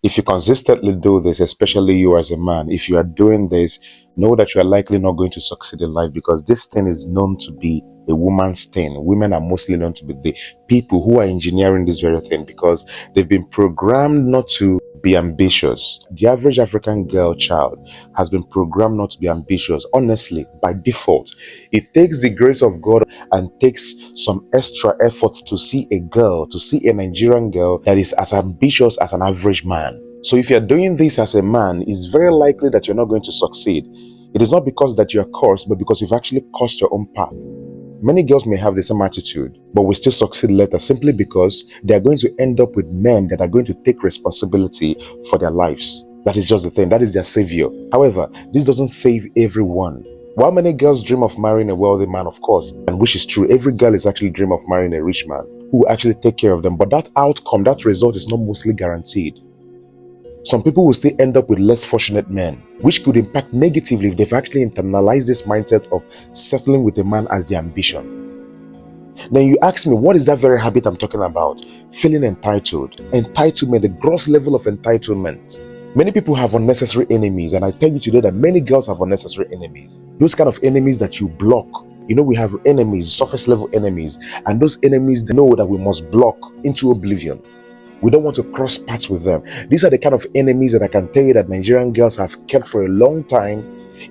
If you consistently do this, especially you as a man, if you are doing this, know that you are likely not going to succeed in life, because this thing is known to be a woman's thing. Women are mostly known to be the people who are engineering this very thing, because they've been programmed not to be ambitious. The average African girl child has been programmed not to be ambitious, honestly, by default. It takes the grace of God and takes some extra effort to see a Nigerian girl that is as ambitious as an average man. So if you're doing this as a man, it's very likely that you're not going to succeed. It is not because that you're cursed, but because you've actually cursed your own path. Many girls may have the same attitude, but will still succeed later, simply because they are going to end up with men that are going to take responsibility for their lives. That is just the thing. That is their savior. However, this doesn't save everyone. While many girls dream of marrying a wealthy man, of course, and which is true, every girl is actually dream of marrying a rich man who will actually take care of them. But that outcome, that result is not mostly guaranteed. Some people will still end up with less fortunate men, which could impact negatively if they've actually internalized this mindset of settling with a man as their ambition. Then you ask me, what is that very habit I'm talking about? Feeling entitled. Entitlement, the gross level of entitlement. Many people have unnecessary enemies, and I tell you today that many girls have unnecessary enemies. Those kind of enemies that you block. You know, we have enemies, surface level enemies, and those enemies, they know that we must block into oblivion. We don't want to cross paths with them. These are the kind of enemies that I can tell you that Nigerian girls have kept for a long time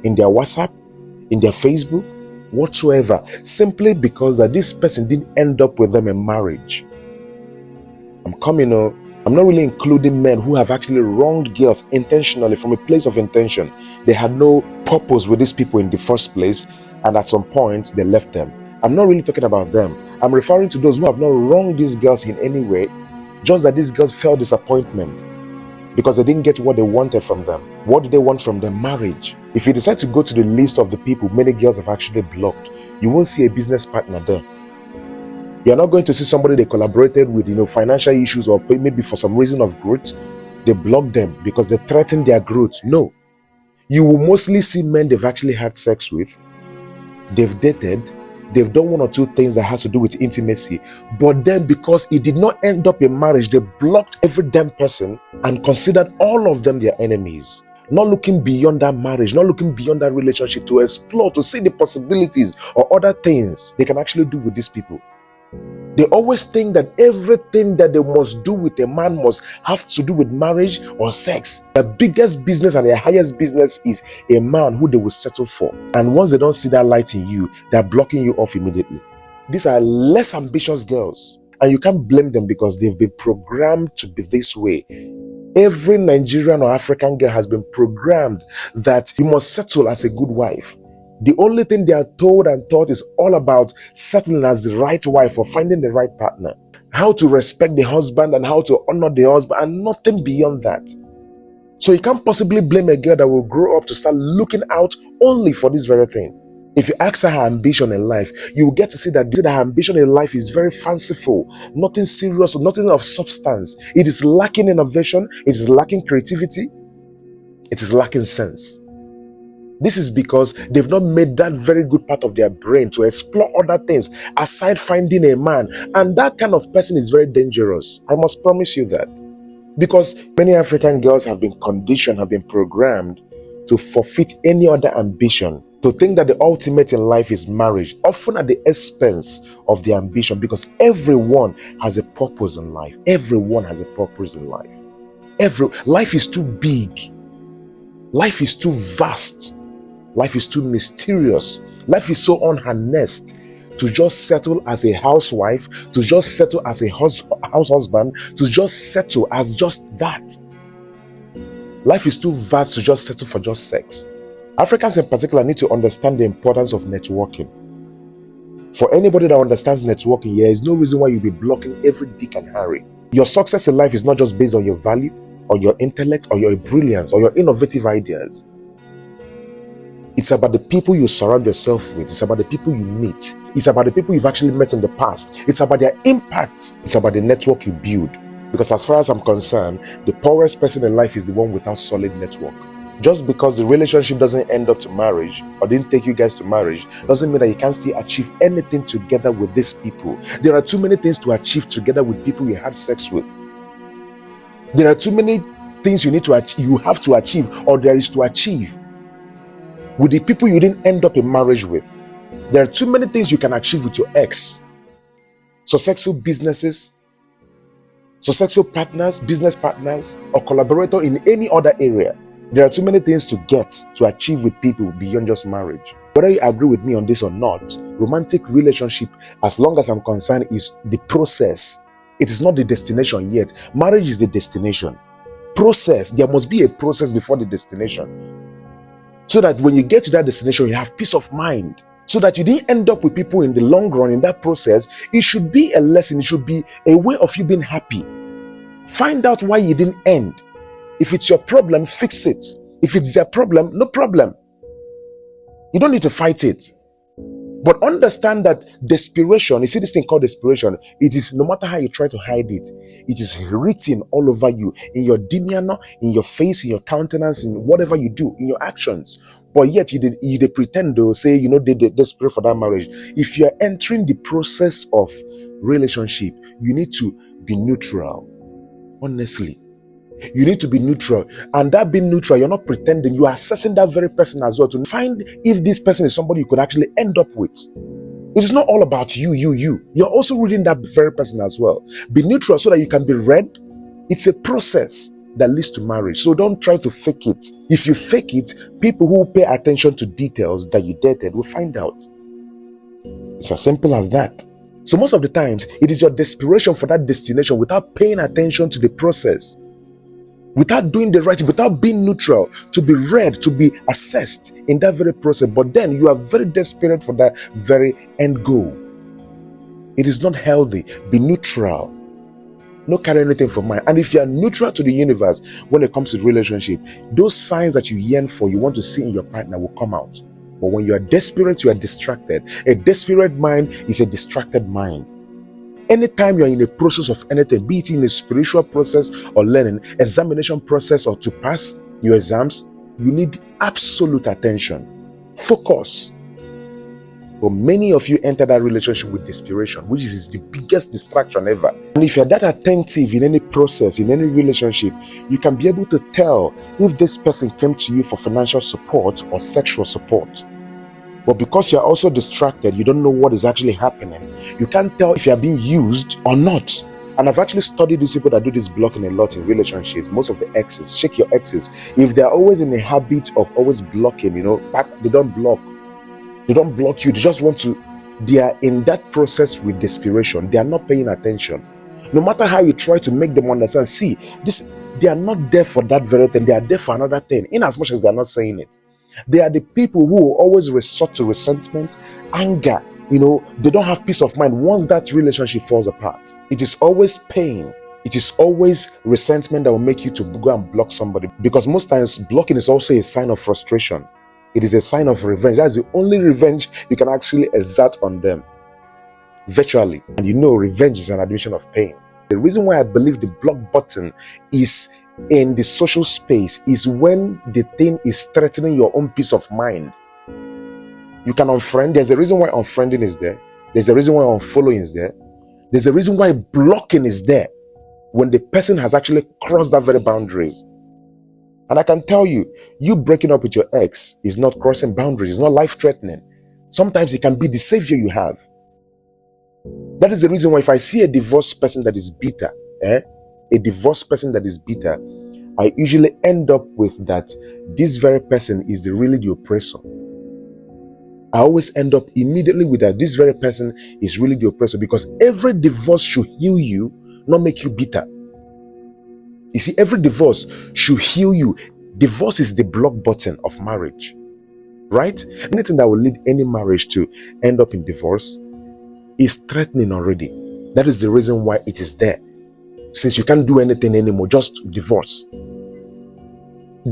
in their WhatsApp, in their Facebook, whatsoever, simply because that this person didn't end up with them in marriage. I'm not really including men who have actually wronged girls intentionally from a place of intention. They had no purpose with these people in the first place, and at some point they left them. I'm not really talking about them. I'm referring to those who have not wronged these girls in any way, just that these girls felt disappointment because they didn't get what they wanted from them. What did they want from them? Marriage. If you decide to go to the list of the people many girls have actually blocked, you won't see a business partner there. You're not going to see somebody they collaborated with, financial issues, or maybe for some reason of growth. They blocked them because they threatened their growth. No. You will mostly see men they've actually had sex with, they've dated, they've done one or two things that has to do with intimacy, but then because it did not end up in marriage, they blocked every damn person and considered all of them their enemies. Not looking beyond that marriage, not looking beyond that relationship to explore, to see the possibilities or other things they can actually do with these people. They always think that everything that they must do with a man must have to do with marriage or sex. The biggest business and the highest business is a man who they will settle for. And once they don't see that light in you, they're blocking you off immediately. These are less ambitious girls, and you can't blame them because they've been programmed to be this way. Every Nigerian or African girl has been programmed that you must settle as a good wife. The only thing they are told and taught is all about settling as the right wife or finding the right partner. How to respect the husband and how to honor the husband, and nothing beyond that. So you can't possibly blame a girl that will grow up to start looking out only for this very thing. If you ask her ambition in life, you will get to see that her ambition in life is very fanciful, nothing serious, nothing of substance. It is lacking innovation, it is lacking creativity, it is lacking sense. This is because they've not made that very good part of their brain to explore other things aside finding a man. And that kind of person is very dangerous. I must promise you that. Because many African girls have been conditioned, have been programmed to forfeit any other ambition, to think that the ultimate in life is marriage, often at the expense of the ambition, because everyone has a purpose in life. Everyone has a purpose in life. Life is too big. Life is too vast. Life is too mysterious. Life is so unharnessed to just settle as a housewife, to just settle as a house husband, to just settle as just that. Life is too vast to just settle for just sex. Africans in particular need to understand the importance of networking. For anybody that understands networking, there is no reason why you'll be blocking every Dick and Harry. Your success in life is not just based on your value, or your intellect, or your brilliance, or your innovative ideas. It's about the people you surround yourself with. It's about the people you meet. It's about the people you've actually met in the past. It's about their impact. It's about the network you build. Because as far as I'm concerned, the poorest person in life is the one without solid network. Just because the relationship doesn't end up to marriage or didn't take you guys to marriage doesn't mean that you can't still achieve anything together with these people. There are too many things to achieve together with people you had sex with. There are too many things you need to achieve, you have to achieve, or there is to achieve with the people you didn't end up in marriage with. There are too many things you can achieve with your ex. Successful businesses, successful partners, business partners, or collaborator in any other area. There are too many things to achieve with people beyond just marriage. Whether you agree with me on this or not, romantic relationship, as long as I'm concerned, is the process. It is not the destination yet. Marriage is the destination. Process. There must be a process before the destination. So that when you get to that destination, you have peace of mind. So that you didn't end up with people in the long run in that process. It should be a lesson. It should be a way of you being happy. Find out why you didn't end. If it's your problem, fix it. If it's their problem, no problem. You don't need to fight it. But understand that desperation, you see this thing called desperation, it is, no matter how you try to hide it, it is written all over you, in your demeanor, in your face, in your countenance, in whatever you do, in your actions. But yet you pretend to say, they desperate for that marriage. If you're entering the process of relationship, you need to be neutral. Honestly, you need to be neutral. And that being neutral, you're not pretending, you are assessing that very person as well to find if this person is somebody you could actually end up with. It is not all about you. You're also reading that very person as well. Be neutral so that you can be read. It's a process that leads to marriage. So don't try to fake it. If you fake it, people who pay attention to details that you dated will find out. It's as simple as that. So most of the times, it is your desperation for that destination without paying attention to the process, without doing the right thing, without being neutral, to be read, to be assessed in that very process. But then you are very desperate for that very end goal. It is not healthy. Be neutral. Not carry anything from mind. And if you are neutral to the universe when it comes to relationship, those signs that you yearn for, you want to see in your partner will come out. But when you are desperate, you are distracted. A desperate mind is a distracted mind. Anytime you're in a process of anything, be it in a spiritual process or learning, examination process, or to pass your exams, you need absolute attention. Focus. But many of you enter that relationship with desperation, which is the biggest distraction ever. And if you're that attentive in any process, in any relationship, you can be able to tell if this person came to you for financial support or sexual support. But because you're also distracted, you don't know what is actually happening. You can't tell if you're being used or not. And I've actually studied these people that do this blocking a lot in relationships. Most of the exes, check your exes. If they're always in a habit of always blocking, they don't block. They don't block you. They just want to, they are in that process with desperation. They are not paying attention. No matter how you try to make them understand, see, they are not there for that very thing. They are there for another thing, in as much as they are not saying it. They are the people who will always resort to resentment, anger. They don't have peace of mind once that relationship falls apart. It is always pain. It is always resentment that will make you to go and block somebody. Because most times, blocking is also a sign of frustration. It is a sign of revenge. That's the only revenge you can actually exert on them. Virtually. And revenge is an admission of pain. The reason why I believe the block button is in the social space is when the thing is threatening your own peace of mind. You can unfriend. There's a reason why unfriending is there. There's a reason why unfollowing is there. There's a reason why blocking is there when the person has actually crossed that very boundaries. And I can tell you, you breaking up with your ex is not crossing boundaries. It's not life-threatening. Sometimes it can be the savior you have. That is the reason why if I see a divorced person that is bitter, a divorced person that is bitter, I usually end up with that this very person is really the oppressor. I always end up immediately with that this very person is really the oppressor, because every divorce should heal you, not make you bitter. You see, every divorce should heal you. Divorce is the block button of marriage, right? Anything that will lead any marriage to end up in divorce is threatening already. That is the reason why it is there. Since you can't do anything anymore, just divorce.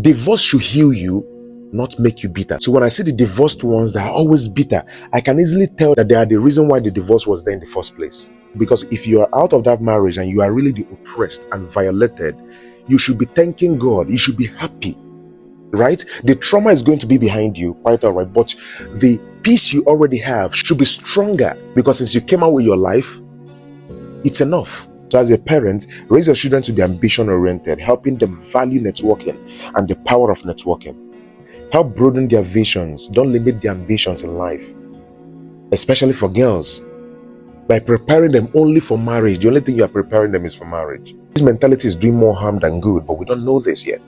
Divorce should heal you, not make you bitter. So when I see the divorced ones that are always bitter, I can easily tell that they are the reason why the divorce was there in the first place. Because if you are out of that marriage and you are really the oppressed and violated, you should be thanking God. You should be happy, right? The trauma is going to be behind you, quite all right. But the peace you already have should be stronger, because since you came out with your life, it's enough. So as a parent, raise your children to be ambition oriented, helping them value networking and the power of networking. Help broaden their visions. Don't limit their ambitions in life, especially for girls. By preparing them only for marriage, the only thing you are preparing them is for marriage. This mentality is doing more harm than good, but we don't know this yet.